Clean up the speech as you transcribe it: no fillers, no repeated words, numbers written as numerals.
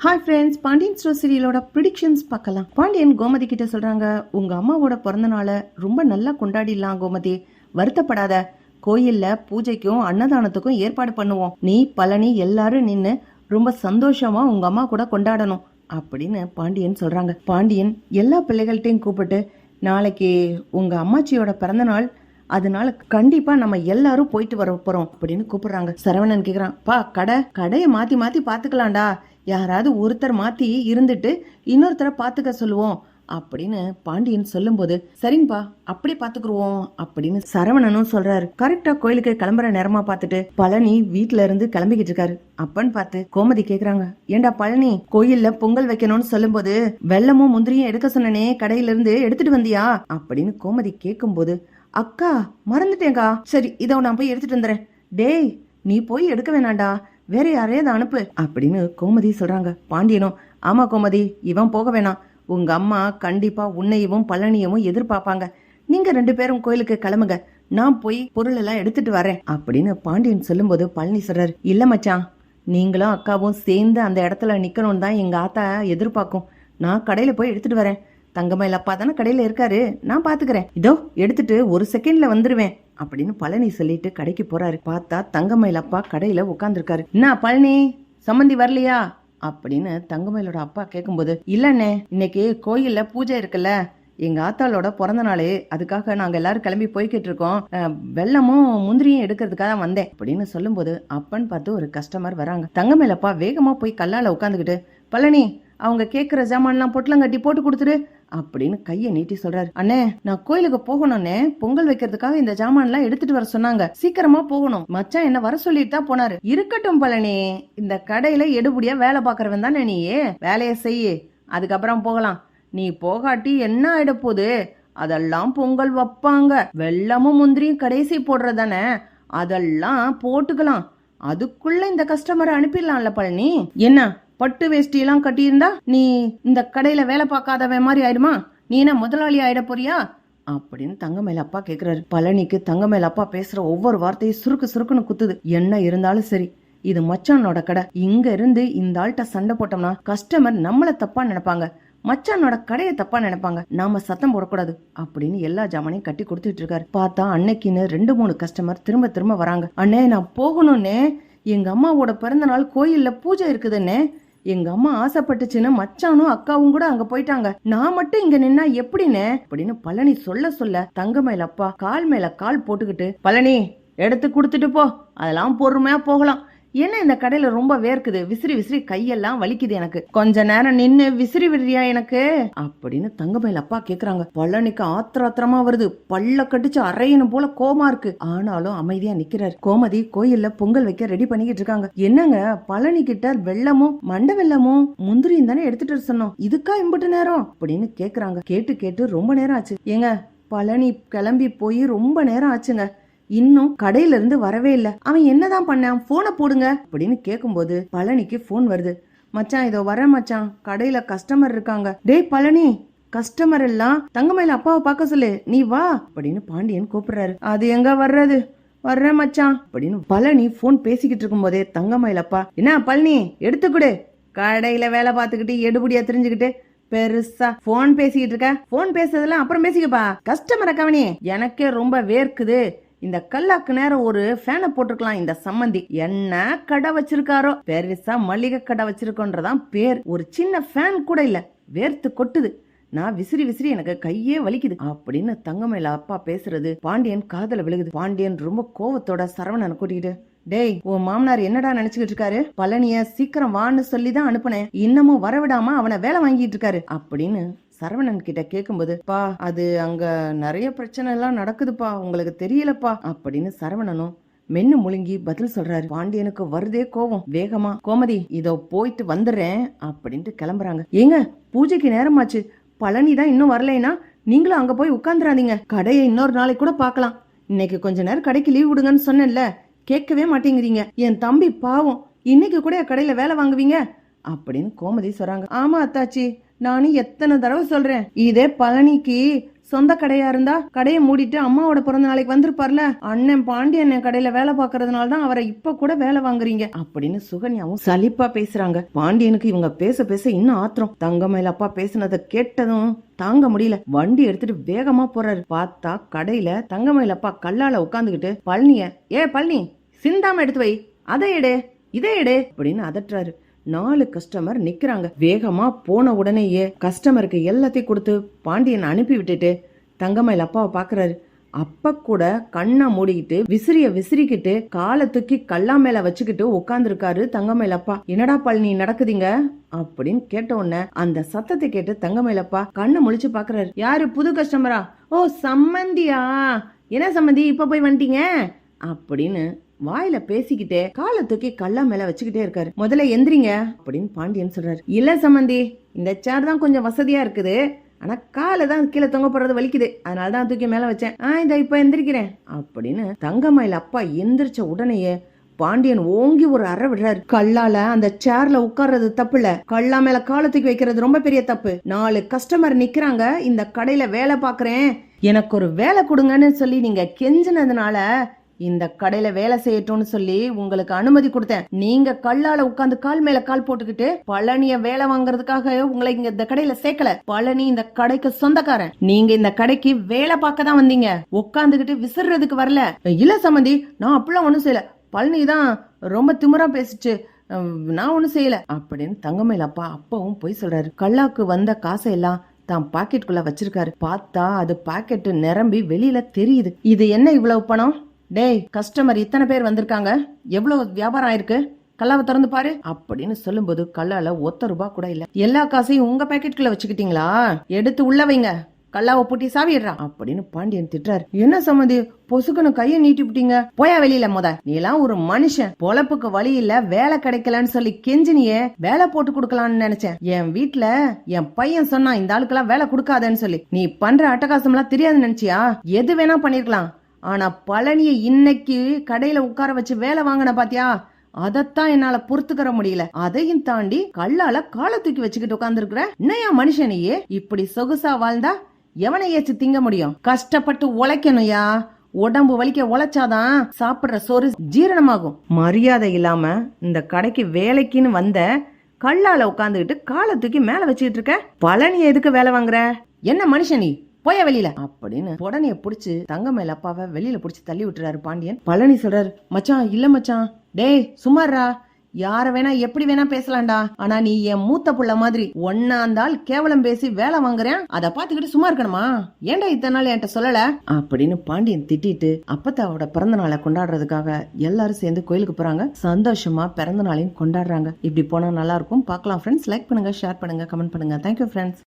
Hi friends, Pandian store சீரியலோட predictions பார்க்கலாம். பாண்டியன் கோமதி கிட்ட சொல்றாங்க, உங்க அம்மாவோட பிறந்த நாளை ரொம்ப நல்லா கொண்டாடிடலாம் கோமதி, வருத்தப்படாத. கோயில்ல பூஜைக்கும் அன்னதானத்துக்கும் ஏற்பாடு பண்ணுவோம். நீ பழனி எல்லாரும் நின்று ரொம்ப சந்தோஷமா உங்க அம்மா கூட கொண்டாடணும் அப்படின்னு பாண்டியன் சொல்றாங்க. பாண்டியன் எல்லா பிள்ளைகள்கிட்டையும் கூப்பிட்டு, நாளைக்கு உங்க அம்மாச்சியோட பிறந்த நாள், அதனால கண்டிப்பா நம்ம எல்லாரும் போயிட்டு வர போறோம் அப்படின்னு கூப்பிடுறாங்க. சரவணன் கேக்குறான், பா கடையை மாத்தி மாத்தி பாத்துக்கலாம்டா, யாராவது ஒருத்தர் மாத்தி இருந்துட்டு இன்னொருத்தரை பாத்துக்க சொல்லுவோம் அப்படின்னு பாண்டியன் சொல்லும் போது, சரிங்கப்பா அப்படி பாத்துக்குருவோம் அப்படின்னு சரவணனும் சொல்றாரு. கரெக்டா கோயிலுக்கு கிளம்புற நேரமா பார்த்துட்டு பழனி வீட்டுல இருந்து கிளம்பிக்கிட்டு இருக்காரு. அப்பன்னு பார்த்து கோமதி கேக்குறாங்க, ஏண்டா பழனி, கோயில்ல பொங்கல் வைக்கணும்னு சொல்லும் போது வெள்ளமும் முந்திரியும் எடுக்க சொன்னனே, கடையில இருந்து எடுத்துட்டு வந்தியா அப்படின்னு கோமதி கேட்கும் போது, அக்கா மறந்துட்டேங்கா, சரி இதோ நான் போய் எடுத்துட்டு வந்துறேன். டேய் நீ போய் எடுக்க வேணாண்டா, வேற யாரையாவது அனுப்பு அப்படின்னு கோமதி சொல்றாங்க. பாண்டியனும், ஆமா கோமதி, இவன் போக வேணாம், உங்க அம்மா கண்டிப்பா உன்னையவும் பழனியவும் எதிர்பார்ப்பாங்க, நீங்க 2 பேரும் கோயிலுக்கு கிளம்புங்க, நான் போய் பொருள் எல்லாம் எடுத்துட்டு வரேன் அப்படின்னு பாண்டியன் சொல்லும் போது பழனி சொல்றாரு, இல்ல மச்சான், நீங்களும் அக்காவும் சேர்ந்து அந்த இடத்துல நிக்கணும்னு தான் எங்க ஆத்தா எதிர்பார்க்கும், நான் கடையில போய் எடுத்துட்டு வரேன், தங்கமயில் அப்பா தானே கடையில இருக்காரு, நான் பாத்துக்கிறேன், இதோ எடுத்துட்டு 1 செகண்ட்ல வந்துருவேன் அப்படின்னு பழனி சொல்லிட்டு கடைக்கு போறாரு. பார்த்தா தங்கமயில் அப்பா கடையில உட்கார்ந்துருக்காரு. என்ன பழனி, சம்மந்தி வரலையா அப்படின்னு தங்கமயிலோட அப்பா கேட்கும்போது, இல்லண்ணே, இன்னைக்கு கோயில்ல பூஜை இருக்குல்ல, எங்க ஆத்தாளோட பிறந்த நாளு, அதுக்காக நாங்க எல்லாரும் கிளம்பி போய்கிட்டு இருக்கோம், வெள்ளமும் முந்திரியும் எடுக்கிறதுக்காக வந்தேன் அப்படின்னு சொல்லும் போது, அப்பன்னு பார்த்து ஒரு கஸ்டமர் வராங்க. தங்கமயிலப்பா வேகமா போய் கல்லால உட்காந்துக்கிட்டு, பழனி அவங்க கேட்கிற ஜாமான்லாம் பொட்டலம் கட்டி போட்டு கொடுத்துரு அப்படின்னு கையை நீட்டி சொல்றாரு. அண்ணே, நான் கோயிலுக்கு போகணும்னே, பொங்கல் வைக்கிறதுக்காக இந்த ஜாமான்லாம் எடுத்துட்டு வர சொன்னாங்க, சீக்கிரமா போகணும், மச்சான் என்ன வர சொல்லிட்டு தான் போனாரு. இருக்கட்டும் பழனி, இந்த கடையில எடுபடியா வேலை பாக்குறவன் தானே, நீ வேலையை செய்யு, அதுக்கப்புறம் போகலாம், நீ போகாட்டி என்ன ஆயிட போகுது, அதெல்லாம் பொங்கல் வைப்பாங்க, வெள்ளமும் முந்திரியும் கடைசி போடுறதானே, அதெல்லாம் போட்டுக்கலாம், அதுக்குள்ள இந்த கஸ்டமரை அனுப்பிடலாம்ல பழனி, என்ன பட்டு வேஷ்டி எல்லாம் கட்டியிருந்தா நீ இந்த கடையில வேலை பார்க்காதவன் மாதிரி ஆயிடுமா, நீ என்ன முதலாளி ஆயிட போறியா அப்படின்னு தங்கமயில் அப்பா கேக்குறாரு. பழனிக்கு தங்கமயில் அப்பா பேசுற ஒவ்வொரு வார்த்தையும் சுருக்கு சுருக்குன்னு குத்துது. என்ன இருந்தாலும் சரி, இது மச்சானோட கடை, இங்க இருந்து இந்த ஆள்கிட்ட சண்டை போட்டோம்னா கஸ்டமர் நம்மள தப்பா நினைப்பாங்க, மச்சானோட கடையை தப்பா நினைப்பாங்க, நாம சத்தம் போடக்கூடாது அப்படின்னு எல்லா ஜாமானையும் கட்டி கொடுத்துட்டு இருக்காரு. பார்த்தா அன்னைக்குன்னு 2-3 கஸ்டமர் திரும்ப திரும்ப வராங்க. அண்ணே நான் போகணும்னே, எங்க அம்மாவோட பிறந்த நாள் கோயில்ல பூஜை இருக்குதுன்னே, எங்க அம்மா ஆசைப்பட்டுச்சுன்னு மச்சானும் அக்காவும் கூட அங்க போயிட்டாங்க, நான் மட்டும் இங்க நின்னா எப்படின்னு அப்படின்னு பழனி சொல்ல சொல்ல தங்கமயில் அப்பா கால் மேல கால் போட்டுக்கிட்டு, பழனி எடுத்து கொடுத்துட்டு போ, அதெல்லாம் பொறுமையா போகலாம், என்ன இந்த கடையில ரொம்ப வேர்க்குது, விசிறி விசிறி கையெல்லாம் வலிக்குது, எனக்கு கொஞ்ச நேரம் நின்னு விசிறி விடுறியா எனக்கு அப்படின்னு தங்கமயில் அப்பா கேக்குறாங்க. பழனிக்கு ஆத்திரமா வருது, பல்ல கடிச்சு அரையணும் போல கோமா இருக்கு, ஆனாலும் அமைதியா நிக்கிறாரு. கோமதி கோயில்ல பொங்கல் வைக்க ரெடி பண்ணிக்கிட்டு இருக்காங்க. என்னங்க பழனி கிட்ட வெள்ளமும் மண்டை வெள்ளமும் முந்திரியும் தானே எடுத்துட்டு சொன்னோம், இதுக்கா இம்புட்டு நேரம் அப்படின்னு கேக்குறாங்க. கேட்டு கேட்டு ரொம்ப நேரம் ஆச்சு. ஏங்க பழனி கிளம்பி போய் ரொம்ப நேரம் ஆச்சுங்க, இன்னும் கடையில இருந்து வரவே இல்ல, அவன் என்னதான் பண்ணான், போனை போடுங்க அப்படின்னு கேக்கும்போது பழனிக்கு போன் வருது. மச்சான் இதோ வர மச்சான், கடையில கஸ்டமர் இருக்காங்க. டேய் பழனி, கஸ்டமர் எல்லாம் தங்கமயில அப்பாவை பார்க்க சொல்லு, நீ வா அப்படின்னு பாண்டியன் கூப்பிடுறாரு. அது எங்க வர்றது, வர்றேன் மச்சான் அப்படின்னு பழனி போன் பேசிக்கிட்டு இருக்கும் போதே தங்கமயில அப்பா, என்ன பழனி எடுத்துக்கிடு, கடையில வேலை பார்த்துக்கிட்டு எடுபடியா தெரிஞ்சுக்கிட்டு பெருசா போன் பேசிக்கிட்டு இருக்க, போன் பேசுறதெல்லாம் அப்புறம் பேசிக்கப்பா, கஸ்டமரை கவனி, எனக்கே ரொம்ப வேர்க்குது, இந்த கல்லாக்கு நேரம் ஒரு ஃபேனை போட்டுருக்கலாம், இந்த சம்மந்தி என்ன கடை வச்சிருக்காரோ, பெருசா மளிகை கடை வச்சிருக்கோன்றதான் பேர், ஒரு சின்ன ஃபேன் கூட இல்ல, வேர்த்து கொட்டுது, நான் விசிறி விசிறி எனக்கு கையே வலிக்குது அப்படின்னு தங்கமயில அப்பா பேசுறது பாண்டியன் காதல விழுகுது. பாண்டியன் ரொம்ப கோவத்தோட சரவணனை கூட்டிக்கிட்டு, டேய் உன் மாமனார் என்னடா நினைச்சுக்கிட்டு இருக்காரு, பழனிய சீக்கிரம் வான்னு சொல்லிதான் அனுப்புனேன், இன்னமும் வரவிடாம அவனை வேலை வாங்கிட்டு இருக்காரு அப்படின்னு சரவணன் கிட்ட கேக்கும்போது, பா அது அங்க நிறைய பிரச்சனை எல்லாம் நடக்குதுப்பா, உங்களுக்கு தெரியலப்பா அப்படின்னு சரவணனும் மென்னு முழுங்கி பதில் சொல்றாரு. பாண்டியனுக்கு வருதே கோவம். வேகமா, கோமதி இதோ போயிட்டு வந்துடுறேன் அப்படின்ட்டு கிளம்புறாங்க. ஏங்க பூஜைக்கு நேரமாச்சு, பழனி தான் இன்னும் வரலைன்னா நீங்களும் அங்க போய் உட்கார்ந்துராதீங்க, கடையை இன்னொரு நாளைக்கு கூட பாக்கலாம், இன்னைக்கு கொஞ்ச நேரம் கடைக்கு லீவ் விடுங்கன்னு சொன்னேன்ல, கேட்கவே மாட்டேங்கிறீங்க, என் தம்பி பாவம், இன்னைக்கு கூட கடையில வேலை வாங்குவீங்க அப்படின்னு கோமதி சொல்றாங்க. ஆமா அத்தாச்சி, நானும் எத்தனை தடவை சொல்றேன், இதே பழனிக்கு சொந்த கடையா இருந்தா கடையை மூடிட்டு அம்மாவோட பிறந்த நாளைக்கு வந்திருப்பார்ல. அண்ணன் பாண்டியன் கடையில வேலை பாக்குறதுனால தான் அவரை இப்ப கூட வேலை வாங்குறீங்க அப்படின்னு சுகன்யாவும் சலிப்பா பேசுறாங்க. பாண்டியனுக்கு இவங்க பேச பேச இன்னும் ஆத்திரம். தங்கமயில் அப்பா பேசுனதை கேட்டதும் தாங்க முடியல. வண்டி எடுத்துட்டு வேகமா போறாரு. பார்த்தா கடையில தங்கமயில் அப்பா கல்லால உட்காந்துக்கிட்டு பழனிய பழனி சிந்தாம எடுத்து வை, அதை எடு இதை எடு அப்படின்னு அதட்டுறாரு. 4 கஸ்டமர் நிக்கிறாங்க. வேகமா போன உடனேயே கஸ்டமருக்கு எல்லாத்தையும் கொடுத்து பாண்டியன் அனுப்பி விட்டுட்டு தங்கமயில் அப்பாவை பாக்குறாரு. அப்ப கூட கண்ணை மூடிக்கிட்டு விசிறிய விசிறிக்கிட்டு காலை தூக்கி கல்லா மேல வச்சுக்கிட்டு உட்கார்ந்துருக்காரு தங்கமயில் அப்பா. என்னடா பழனி நடக்குதுங்க அப்படின்னு கேட்ட உடனே அந்த சத்தத்தை கேட்டு தங்கமயில் அப்பா கண்ணை முழிச்சு பாக்குறாரு. யாரு, புது கஸ்டமரா? ஓ சம்மந்தியா, என்ன சம்மந்தி இப்ப போய் வந்துட்டீங்க அப்படின்னு வாயில பேசிக்கிட்டே காலை தூக்கி கல்லா மேல வச்சுக்கிட்டே இருக்காரு. முதல்ல எந்திரிங்க அப்படின்னு பாண்டியன் சொல்றாரு. இல்ல சம்மந்தி, இந்த சேர் தான் கொஞ்சம் வசதியா இருக்குது, ஆனா காலை தான் கீழே தொங்க போடுறது வலிக்குது, அதனாலதான் தூக்கி மேல வச்சேன். இந்த இப்ப எந்திரிக்கிறேன் அப்படின்னு தங்கமயில் அப்பா எந்திரிச்ச உடனேயே பாண்டியன் ஓங்கி ஒரு அறை விடுறாரு. கல்லால அந்த சேர்ல உட்கார்றது தப்பு இல்ல, கல்லா மேல காலை தூக்கி வைக்கிறது ரொம்ப பெரிய தப்பு. 4 கஸ்டமர் நிக்கிறாங்க, இந்த கடையில வேலை பாக்குறேன், எனக்கு ஒரு வேலை கொடுங்கன்னு சொல்லி நீங்க கெஞ்சினதுனால இந்த கடையில வேலை செய்யட்டும்னு சொல்லி உங்களுக்கு அனுமதி கொடுத்தேன். நீங்க கல்லால உட்கார்ந்து கால் மேல கால் போட்டுக்கிட்டு பழனிய வேலை வாங்குறதுக்காக உங்களை இங்க இந்த கடையில சேர்க்கல. பழனி இந்த கடைக்கு சொந்தக்காரன். நீங்க இந்த கடைக்கு வேலை பார்க்க தான் வந்தீங்க, உட்கார்ந்துகிட்டு விசிறதுக்கு வரல. இல்ல சம்மந்தி, நான் அப்படிலாம் ஒண்ணும் செய்யல, பழனி தான் ரொம்ப திமிரா பேசிச்சு, நான் ஒண்ணும் செய்யல அப்படின்னு தங்கமயில் அப்பா அப்பவும் போய் சொல்றாரு. கல்லாக்கு வந்த காசை எல்லாம் தான் பாக்கெட்டுக்குள்ள வச்சிருக்காரு. பார்த்தா அது பாக்கெட் நிரம்பி வெளியில தெரியுது. இது என்ன இவ்வளவு பணம்? டேய், கஸ்டமர் இத்தனை பேர் வந்திருக்காங்க, எவ்வளவு வியாபாரம் ஆயிருக்கு, கல்லாவை திறந்து பாரு அப்படின்னு சொல்லும்போது கல்லால ₹1 கூட இல்ல. எல்லா காசையும் உங்க பாக்கெட்டுக்குள்ள வச்சுக்கிட்டீங்களா? எடுத்து உள்ள வைங்க, கல்லாவை பூட்டி சாவிடுறா அப்படின்னு பாண்டியன் திட்டுறாரு. என்ன சம்மந்தி, பொசுக்குன்னு கைய நீட்டி விட்டீங்க, போயா வெளியில. நீ எல்லாம் ஒரு மனுஷன், பொழப்புக்கு வழி இல்ல, வேலை கிடைக்கலன்னு சொல்லி கெஞ்சினியே, வேலை போட்டு கொடுக்கலான்னு நினைச்சேன். என் வீட்டுல என் பையன் சொன்னா இந்த ஆளுக்கெல்லாம் வேலை கொடுக்காதன்னு சொல்லி. நீ பண்ற அட்டகாசம் எல்லாம் தெரியாதுன்னு நினைச்சியா? எது வேணா பண்ணிருக்கலாம், ஆனா பழனிய இன்னைக்கு கடையில உட்கார வச்சு வேலை வாங்கின பாத்தியா, அதத்தான் என்னால பொறுத்துக்கிற முடியல. அதையும் தாண்டி கல்லால காலை தூக்கி வச்சுக்கிட்டு உட்கார்ந்துருக்கிற. என்னையா மனுஷனையே இப்படி சொகுசா வாழ்ந்தா எவனை ஏச்சு திங்க முடியும்? கஷ்டப்பட்டு உழைக்கணும்யா, உடம்பு வலிக்க உழைச்சாதான் சாப்பிடுற சோறு ஜீரணமாகும். மரியாதை இல்லாம இந்த கடைக்கு வேலைக்குன்னு வந்த கல்லால உட்காந்துக்கிட்டு காலை தூக்கி மேல வச்சுக்கிட்டு இருக்க. பழனி எதுக்கு வேலை வாங்குற? என்ன மனுஷனி, போய வெளியில அப்படின்னு உடனே புடிச்சு தங்கமயில் அப்பாவை வெளியில புடிச்சு தள்ளி விட்டுறாரு பாண்டியன். பழனி சொல்றாரு, மச்சான் இல்ல மச்சான், டேய் சும்மாறா, யார வேணா எப்படி வேணா பேசலாம்டா, ஆனா நீ என் மூத்த புள்ள மாதிரி, ஒன்னாந்தால் கேவலம் பேசி வேலை வாங்குறேன், அதை பாத்துக்கிட்டு சும்மா இருக்கணுமா? ஏன்டா இத்தனை நாள் என்கிட்ட சொல்லல அப்படின்னு பாண்டியன் திட்டிட்டு அப்பத்தாவோட பிறந்த நாளை கொண்டாடுறதுக்காக எல்லாரும் சேர்ந்து கோயிலுக்கு போறாங்க. சந்தோஷமா பிறந்த நாளையும் கொண்டாடுறாங்க. இப்படி போனா நல்லா இருக்கும். பார்க்கலாம் ஃப்ரெண்ட்ஸ். லைக் பண்ணுங்க, ஷேர் பண்ணுங்க, கமெண்ட் பண்ணுங்க. Thank you friends.